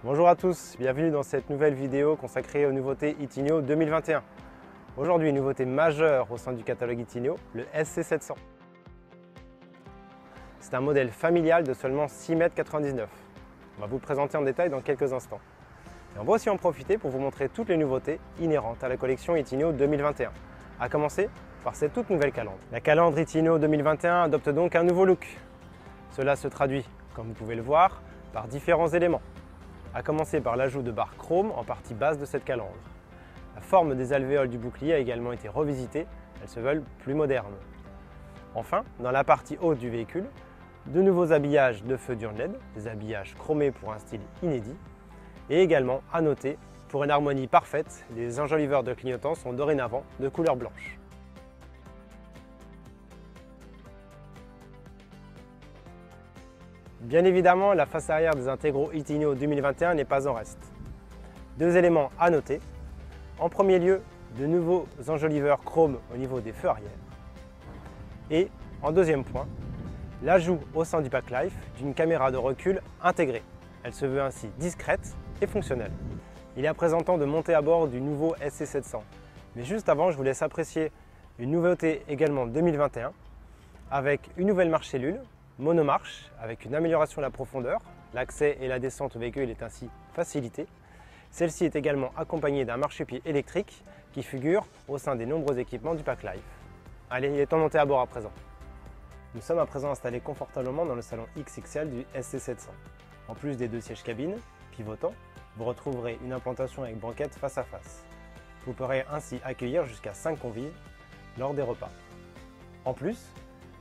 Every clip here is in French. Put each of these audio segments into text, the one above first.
Bonjour à tous, bienvenue dans cette nouvelle vidéo consacrée aux nouveautés Itinio 2021. Aujourd'hui, une nouveauté majeure au sein du catalogue Itinio, le SC700. C'est un modèle familial de seulement 6,99 m. On va vous le présenter en détail dans quelques instants. Et on va aussi en profiter pour vous montrer toutes les nouveautés inhérentes à la collection Itinio 2021. À commencer par cette toute nouvelle calandre. La calandre Itinio 2021 adopte donc un nouveau look. Cela se traduit, comme vous pouvez le voir, par différents éléments. À commencer par l'ajout de barres chrome en partie basse de cette calandre. La forme des alvéoles du bouclier a également été revisitée, elles se veulent plus modernes. Enfin, dans la partie haute du véhicule, de nouveaux habillages de feux diurnes LED, des habillages chromés pour un style inédit, et également, à noter, pour une harmonie parfaite, les enjoliveurs de clignotants sont dorénavant de couleur blanche. Bien évidemment, la face arrière des intégraux Itinio 2021 n'est pas en reste. Deux éléments à noter. En premier lieu, de nouveaux enjoliveurs chrome au niveau des feux arrière. Et en deuxième point, l'ajout au sein du Packlife d'une caméra de recul intégrée. Elle se veut ainsi discrète et fonctionnelle. Il est à présent temps de monter à bord du nouveau SC700. Mais juste avant, je vous laisse apprécier une nouveauté également 2021 avec une nouvelle marche cellule, monomarche avec une amélioration de la profondeur. L'accès et la descente au véhicule est ainsi facilité. Celle-ci est également accompagnée d'un marchepied électrique qui figure au sein des nombreux équipements du Packlife. Allez, il est temps de monter à bord à présent. Nous sommes à présent installés confortablement dans le salon XXL du SC700. En plus des deux sièges cabines pivotants, vous retrouverez une implantation avec banquette face à face. Vous pourrez ainsi accueillir jusqu'à 5 convives lors des repas. En plus,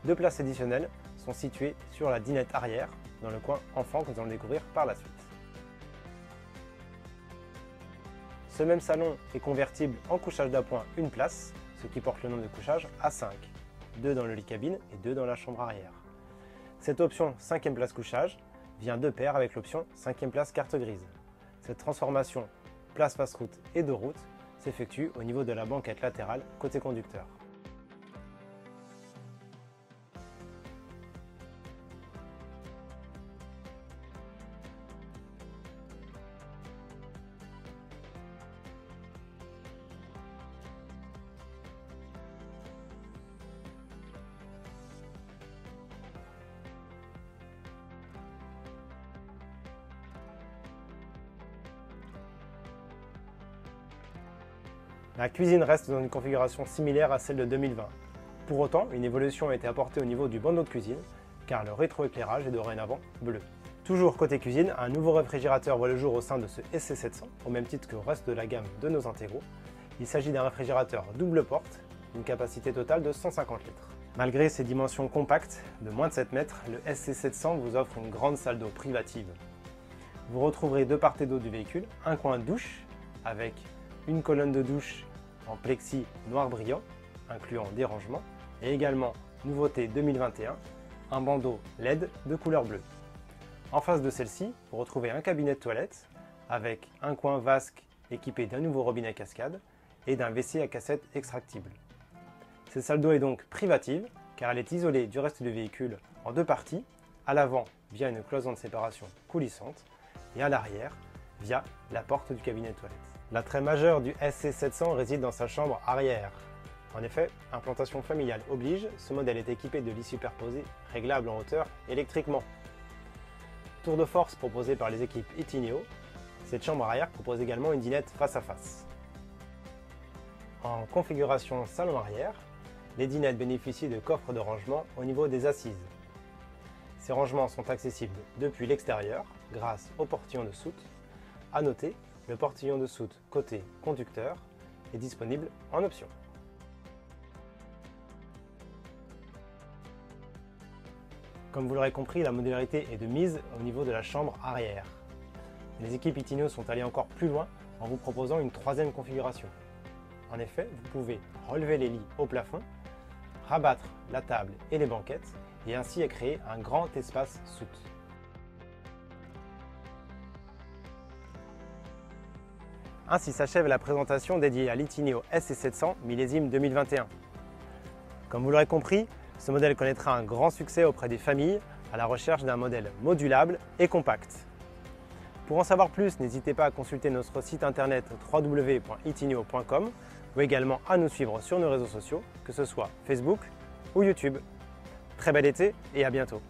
deux places additionnelles sont situées sur la dinette arrière, dans le coin enfant que nous allons découvrir par la suite. Ce même salon est convertible en couchage d'appoint une place, ce qui porte le nombre de couchages à 5, 2 dans le lit cabine et 2 dans la chambre arrière. Cette option 5e place couchage vient de pair avec l'option 5e place carte grise. Cette transformation place face route et de route s'effectue au niveau de la banquette latérale côté conducteur. La cuisine reste dans une configuration similaire à celle de 2020. Pour autant, une évolution a été apportée au niveau du bandeau de cuisine, car le rétroéclairage est dorénavant bleu. Toujours côté cuisine, un nouveau réfrigérateur voit le jour au sein de ce SC700, au même titre que le reste de la gamme de nos intégraux. Il s'agit d'un réfrigérateur double porte, d'une capacité totale de 150 litres. Malgré ses dimensions compactes de moins de 7 mètres, le SC700 vous offre une grande salle d'eau privative. Vous retrouverez de part et d'autre du véhicule un coin de douche avec une colonne de douche en plexi noir brillant, incluant des rangements, et également, nouveauté 2021, un bandeau LED de couleur bleue. En face de celle-ci, vous retrouvez un cabinet de toilette avec un coin vasque équipé d'un nouveau robinet cascade et d'un WC à cassette extractible. Cette salle d'eau est donc privative car elle est isolée du reste du véhicule en deux parties, à l'avant via une cloison de séparation coulissante et à l'arrière via la porte du cabinet de toilette. L'attrait majeur du SC700 réside dans sa chambre arrière. En effet, implantation familiale oblige, ce modèle est équipé de lits superposés réglables en hauteur électriquement. Tour de force proposé par les équipes Itinio, cette chambre arrière propose également une dinette face à face. En configuration salon arrière, les dinettes bénéficient de coffres de rangement au niveau des assises. Ces rangements sont accessibles depuis l'extérieur grâce au portillon de soute. À noter, le portillon de soute côté conducteur est disponible en option. Comme vous l'aurez compris, la modularité est de mise au niveau de la chambre arrière. Les équipes Itinio sont allées encore plus loin en vous proposant une troisième configuration. En effet, vous pouvez relever les lits au plafond, rabattre la table et les banquettes et ainsi créer un grand espace soute. Ainsi s'achève la présentation dédiée à l'Itinio SC700 millésime 2021. Comme vous l'aurez compris, ce modèle connaîtra un grand succès auprès des familles à la recherche d'un modèle modulable et compact. Pour en savoir plus, n'hésitez pas à consulter notre site internet www.itinio.com ou également à nous suivre sur nos réseaux sociaux, que ce soit Facebook ou YouTube. Très bel été et à bientôt.